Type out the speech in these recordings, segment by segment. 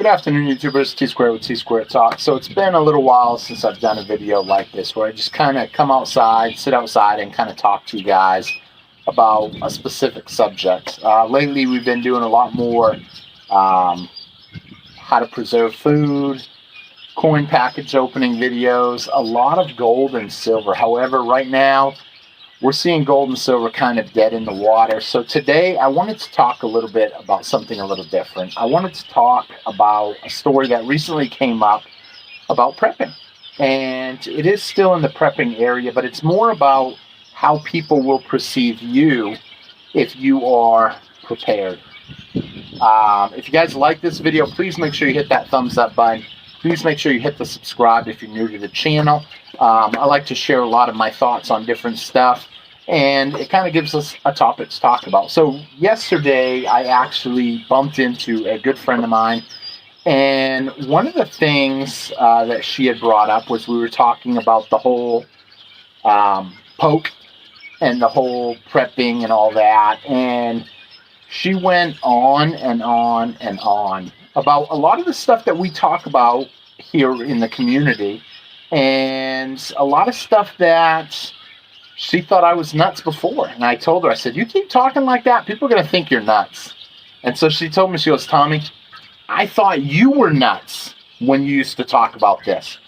Good afternoon, YouTubers. Tsquare with Tsquare Talk. So it's been a little while since I've done a video like this where I just kind of come outside, sit outside, and kind of talk to you guys about a specific subject. Lately, we've been doing a lot more how to preserve food, coin package opening videos, a lot of gold and silver. However, right now, we're seeing gold and silver kind of dead in the water. So today I wanted to talk a little bit about something a little different. I wanted to talk about a story that recently came up about prepping. And it is still in the prepping area, but it's more about how people will perceive you if you are prepared. If you guys like this video, please make sure you hit that thumbs up button. Please make sure you hit the subscribe if you're new to the channel. I like to share a lot of my thoughts on different stuff, and it kind of gives us a topic to talk about. So yesterday, I actually bumped into a good friend of mine, and one of the things that she had brought up was we were talking about the whole poke and the whole prepping and all that, and she went on and on and on about a lot of the stuff that we talk about here in the community, and a lot of stuff that she thought I was nuts before. And I told her, I said, you keep talking like that, people are going to think you're nuts. And so she told me, she goes, Tommy, I thought you were nuts when you used to talk about this.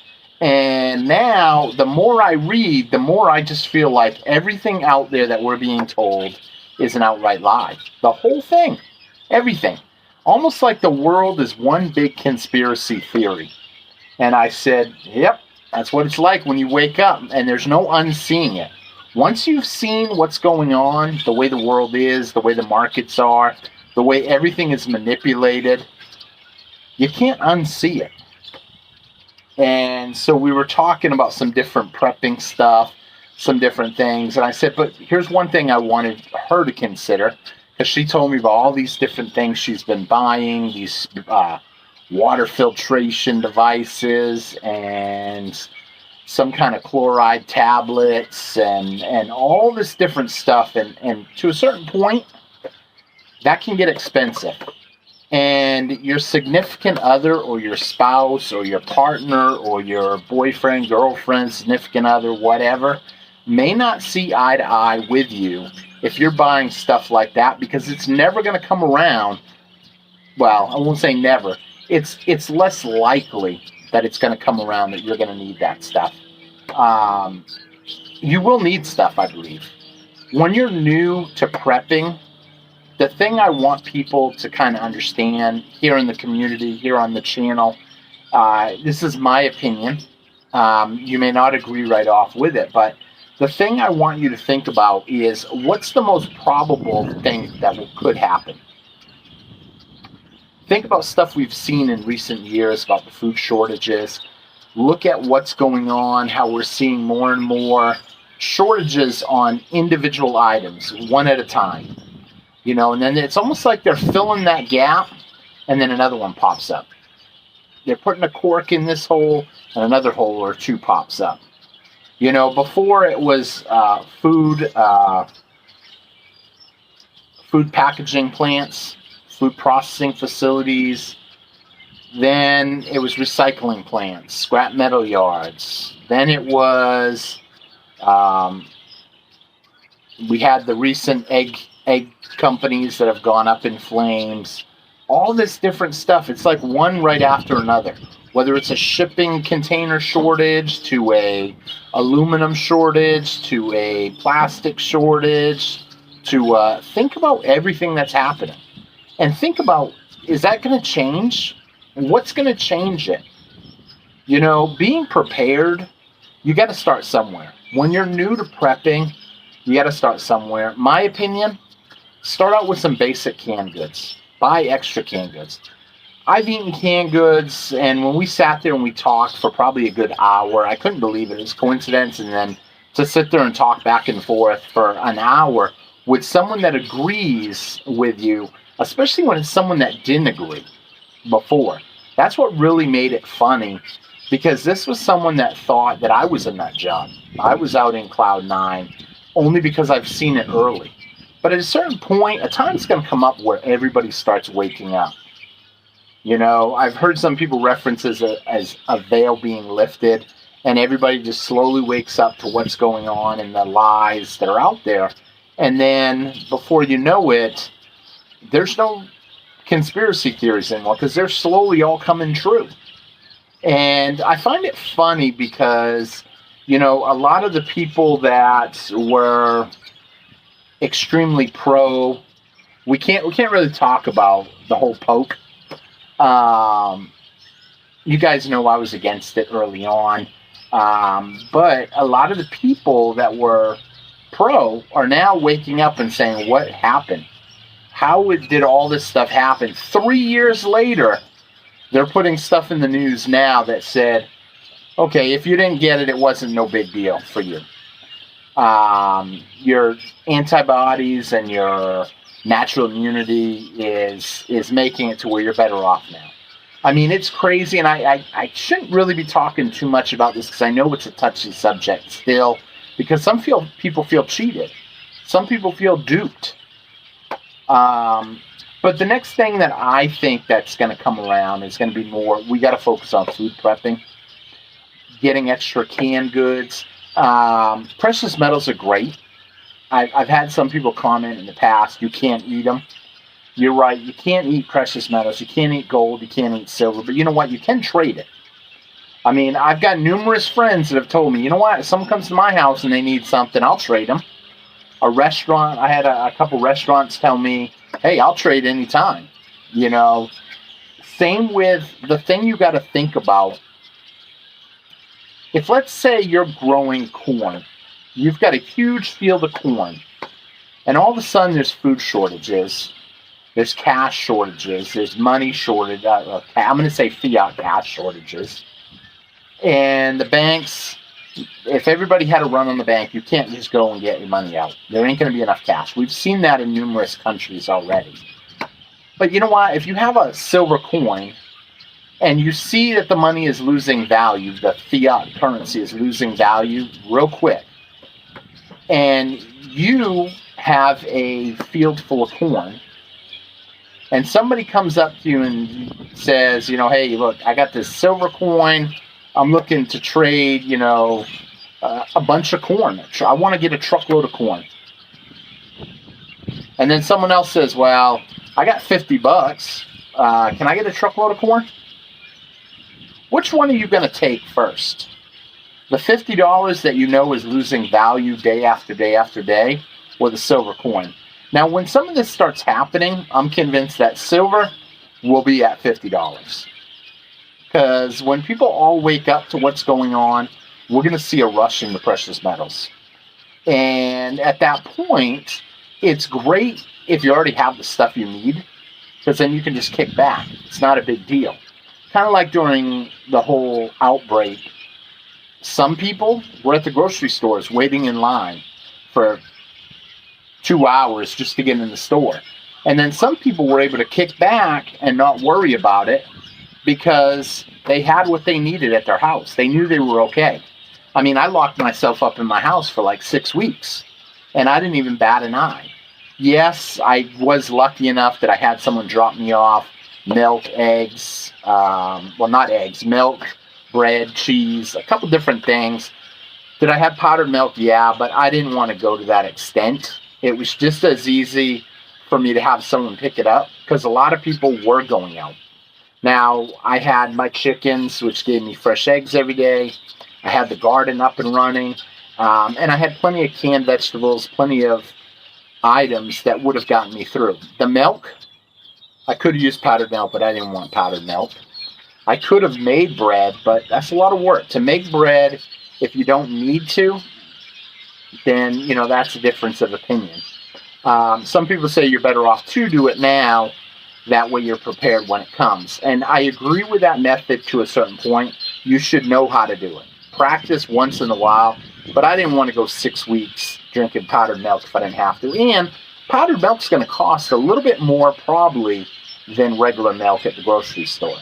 And now, the more I read, the more I just feel like everything out there that we're being told is an outright lie. The whole thing. Everything. Almost like the world is one big conspiracy theory. And I said, yep, that's what it's like when you wake up, and there's no unseeing it. Once you've seen what's going on, the way the world is, the way the markets are, the way everything is manipulated, you can't unsee it. And so we were talking about some different prepping stuff, some different things. And I said, but here's one thing I wanted her to consider. Because she told me about all these different things she's been buying, these water filtration devices and some kind of chloride tablets and all this different stuff. And to a certain point, that can get expensive. And your significant other or your spouse or your partner or your boyfriend, girlfriend, significant other, whatever, may not see eye to eye with you if you're buying stuff like that, because it's never going to come around. Well, I won't say never. It's less likely that it's going to come around that you're going to need that stuff. You will need stuff, I believe. When you're new to prepping, the thing I want people to kind of understand here in the community, here on the channel, this is my opinion. You may not agree right off with it, but the thing I want you to think about is, what's the most probable thing that could happen? Think about stuff we've seen in recent years about the food shortages. Look at what's going on, how we're seeing more and more shortages on individual items, one at a time. You know, and then it's almost like they're filling that gap, and then another one pops up. They're putting a cork in this hole, and another hole or two pops up. You know, before it was food packaging plants, food processing facilities. Then it was recycling plants, scrap metal yards. Then it was, we had the recent egg companies that have gone up in flames. All this different stuff. It's like one right after another. Whether it's a shipping container shortage, to a aluminum shortage, to a plastic shortage, to think about everything that's happening. And think about, is that going to change? What's going to change it? You know, being prepared, you got to start somewhere. When you're new to prepping, you got to start somewhere. My opinion, start out with some basic canned goods. Buy extra canned goods. I've eaten canned goods, and when we sat there and we talked for probably a good hour, I couldn't believe it. It was coincidence, and then to sit there and talk back and forth for an hour with someone that agrees with you, especially when it's someone that didn't agree before. That's what really made it funny, because this was someone that thought that I was a nut job. I was out in cloud nine only because I've seen it early. But at a certain point, a time's going to come up where everybody starts waking up. You know, I've heard some people reference as a veil being lifted, and everybody just slowly wakes up to what's going on and the lies that are out there. And then before you know it, there's no conspiracy theories anymore because they're slowly all coming true. And I find it funny because, you know, a lot of the people that were extremely pro, we can't really talk about the whole poke. You guys know I was against it early on. But a lot of the people that were pro are now waking up and saying, what happened? How did all this stuff happen? 3 years later, they're putting stuff in the news now that said, okay, if you didn't get it, it wasn't no big deal for you. Your antibodies and your natural immunity is making it to where you're better off now. I mean, it's crazy, and I shouldn't really be talking too much about this because I know it's a touchy subject still, because some people feel cheated. Some people feel duped. But the next thing that I think that's going to come around is going to be more, we got to focus on food prepping, getting extra canned goods. Precious metals are great. I've had some people comment in the past, you can't eat them. You're right, you can't eat precious metals, you can't eat gold, you can't eat silver, but you know what, you can trade it. I mean, I've got numerous friends that have told me, you know what, if someone comes to my house and they need something, I'll trade them. A restaurant, I had a couple restaurants tell me, hey, I'll trade anytime. You know, same with the thing you got to think about. If let's say you're growing corn, you've got a huge field of corn, and all of a sudden there's food shortages, there's cash shortages, there's money shortage, I'm going to say fiat cash shortages, and the banks, if everybody had a run on the bank, you can't just go and get your money out. There ain't going to be enough cash. We've seen that in numerous countries already. But you know what? If you have a silver coin and you see that the money is losing value, the fiat currency is losing value real quick, and you have a field full of corn, and somebody comes up to you and says, you know, hey, look, I got this silver coin. I'm looking to trade, you know, a bunch of corn. I want to get a truckload of corn. And then someone else says, well, I got $50. Can I get a truckload of corn? Which one are you going to take first? The $50 that you know is losing value day after day after day, or the silver coin? Now, when some of this starts happening, I'm convinced that silver will be at $50. Because when people all wake up to what's going on, we're going to see a rush in the precious metals. And at that point, it's great if you already have the stuff you need, because then you can just kick back. It's not a big deal. Kind of like during the whole outbreak, some people were at the grocery stores waiting in line for 2 hours just to get in the store. And then some people were able to kick back and not worry about it because they had what they needed at their house. They knew they were okay. I mean, I locked myself up in my house for like 6 weeks, and I didn't even bat an eye. Yes, I was lucky enough that I had someone drop me off milk, eggs, well, not eggs, milk, bread, cheese, a couple different things. Did I have powdered milk? Yeah, but I didn't want to go to that extent. It was just as easy for me to have someone pick it up because a lot of people were going out. Now, I had my chickens, which gave me fresh eggs every day. I had the garden up and running. And I had plenty of canned vegetables, plenty of items that would have gotten me through. The milk, I could have used powdered milk, but I didn't want powdered milk. I could have made bread, but that's a lot of work. To make bread, if you don't need to, then, you know, that's a difference of opinion. Some people say you're better off to do it now. That way you're prepared when it comes. And I agree with that method to a certain point. You should know how to do it. Practice once in a while. But I didn't want to go 6 weeks drinking powdered milk if I didn't have to. And powdered milk's going to cost a little bit more probably than regular milk at the grocery store.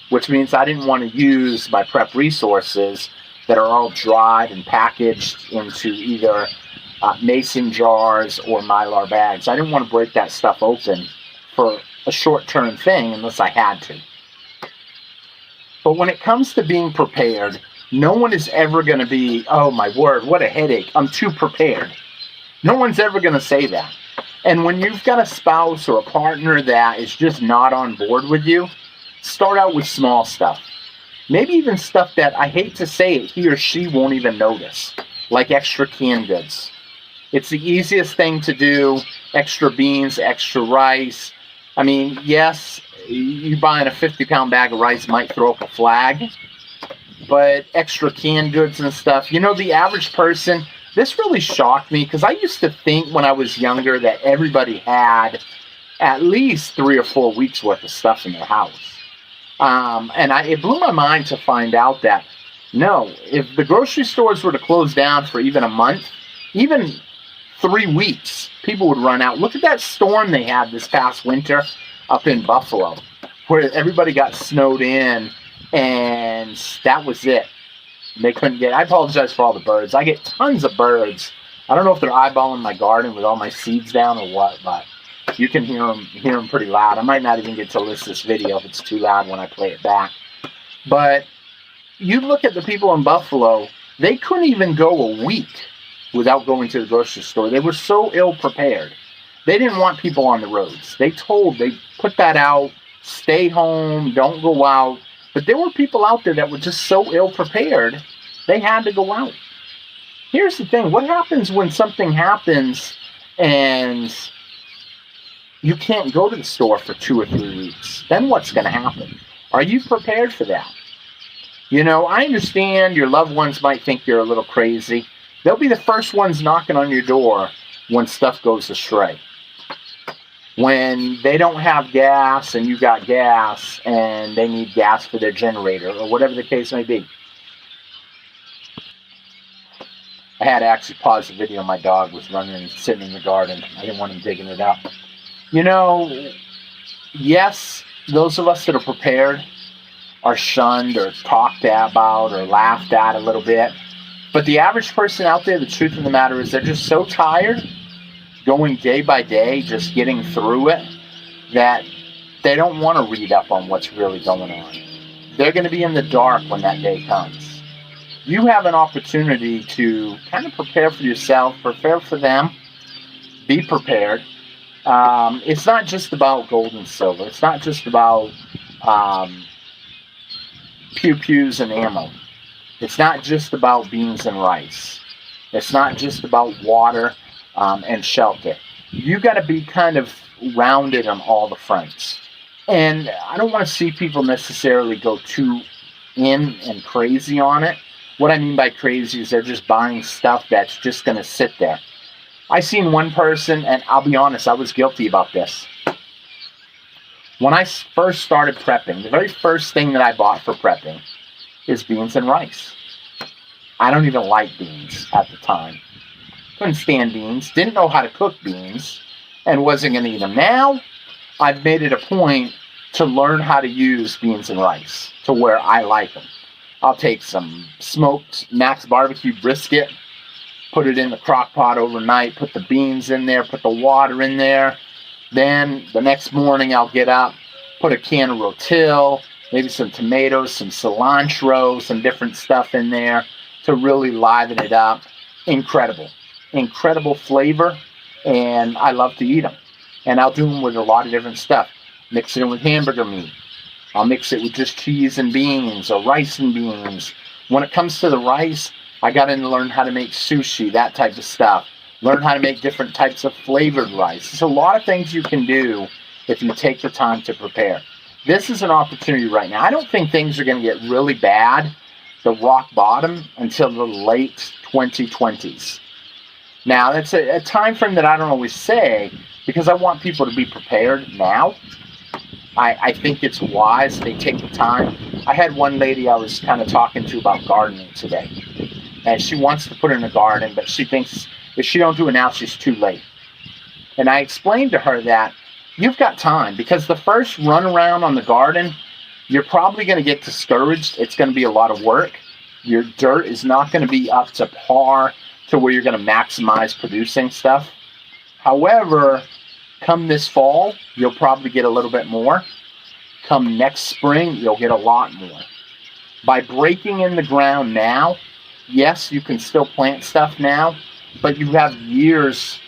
Which means I didn't want to use my prep resources that are all dried and packaged into either mason jars or Mylar bags. I didn't want to break that stuff open for a short-term thing unless I had to. But when it comes to being prepared, no one is ever going to be, oh my word, what a headache, I'm too prepared. No one's ever going to say that. And when you've got a spouse or a partner that is just not on board with you, start out with small stuff. Maybe even stuff that, I hate to say it, he or she won't even notice, like extra canned goods. It's the easiest thing to do. Extra beans, extra rice. I mean, yes, you buying a 50-pound bag of rice might throw up a flag, but extra canned goods and stuff, you know, the average person, this really shocked me because I used to think when I was younger that everybody had at least 3 or 4 weeks worth of stuff in their house. It blew my mind to find out that, no, if the grocery stores were to close down for even a month, even 3 weeks, people would run out. Look at that storm they had this past winter up in Buffalo, where everybody got snowed in, and that was it. They couldn't get, I apologize for all the birds. I get tons of birds. I don't know if they're eyeballing my garden with all my seeds down or what, but you can hear them pretty loud. I might not even get to list this video if it's too loud when I play it back. But you look at the people in Buffalo, they couldn't even go a week without going to the grocery store. They were so ill prepared. They didn't want people on the roads. They put that out, stay home, don't go out. But there were people out there that were just so ill prepared, they had to go out. Here's the thing, what happens when something happens and you can't go to the store for 2 or 3 weeks? Then what's going to happen? Are you prepared for that? You know, I understand your loved ones might think you're a little crazy. They'll be the first ones knocking on your door when stuff goes astray. When they don't have gas and you got gas and they need gas for their generator or whatever the case may be. I had to actually pause the video. My dog was running and sitting in the garden. I didn't want him digging it up. You know, yes, those of us that are prepared are shunned or talked about or laughed at a little bit. But the average person out there, the truth of the matter is they're just so tired going day by day, just getting through it, that they don't want to read up on what's really going on. They're going to be in the dark when that day comes. You have an opportunity to kind of prepare for yourself, prepare for them, be prepared. It's not just about gold and silver. It's not just about pew-pews and ammo. It's not just about beans and rice. It's not just about water and shelter. You got to be kind of rounded on all the fronts. And I don't want to see people necessarily go too in and crazy on it. What I mean by crazy is they're just buying stuff that's just going to sit there. I seen one person, and I'll be honest, I was guilty about this. When I first started prepping, the very first thing that I bought for prepping is beans and rice. I don't even like beans at the time. Couldn't stand beans, didn't know how to cook beans, and wasn't going to eat them. Now, I've made it a point to learn how to use beans and rice to where I like them. I'll take some smoked Max barbecue brisket, put it in the crock pot overnight, put the beans in there, put the water in there. Then the next morning I'll get up, put a can of rotel, maybe some tomatoes, some cilantro, some different stuff in there to really liven it up. Incredible. Incredible flavor, and I love to eat them. And I'll do them with a lot of different stuff. Mix it in with hamburger meat. I'll mix it with just cheese and beans or rice and beans. When it comes to the rice, I got to learn how to make sushi, that type of stuff. Learn how to make different types of flavored rice. There's a lot of things you can do if you take the time to prepare. This is an opportunity right now. I don't think things are going to get really bad, the rock bottom, until the late 2020s. Now, that's a time frame that I don't always say because I want people to be prepared now. I think it's wise they take the time. I had one lady I was kind of talking to about gardening today. And she wants to put in a garden, but she thinks if she don't do it now, she's too late. And I explained to her that you've got time because the first run around on the garden, you're probably going to get discouraged. It's going to be a lot of work. Your dirt is not going to be up to par to where you're going to maximize producing stuff. However, come this fall, you'll probably get a little bit more. Come next spring, you'll get a lot more. By breaking in the ground now, yes, you can still plant stuff now, but you have years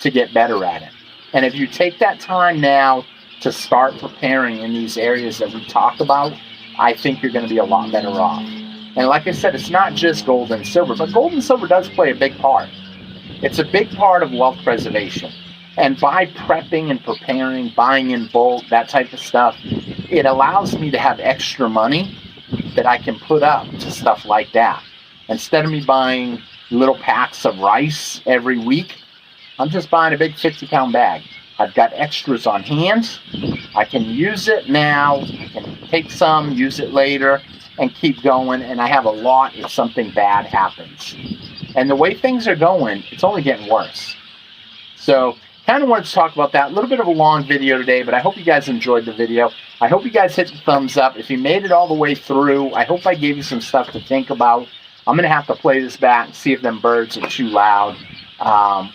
to get better at it. And if you take that time now to start preparing in these areas that we talk about, I think you're going to be a lot better off. And like I said, it's not just gold and silver, but gold and silver does play a big part. It's a big part of wealth preservation. And by prepping and preparing, buying in bulk, that type of stuff, it allows me to have extra money that I can put up to stuff like that. Instead of me buying little packs of rice every week, I'm just buying a big 50-pound bag. I've got extras on hand. I can use it now. I can take some, use it later, and keep going. And I have a lot if something bad happens. And the way things are going, it's only getting worse. So kind of wanted to talk about that. A little bit of a long video today, but I hope you guys enjoyed the video. I hope you guys hit the thumbs up. If you made it all the way through, I hope I gave you some stuff to think about. I'm going to have to play this back and see if them birds are too loud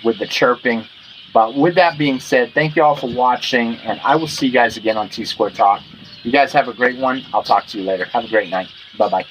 with the chirping. But with that being said, thank you all for watching, and I will see you guys again on Tsquare Talk. You guys have a great one. I'll talk to you later. Have a great night. Bye-bye.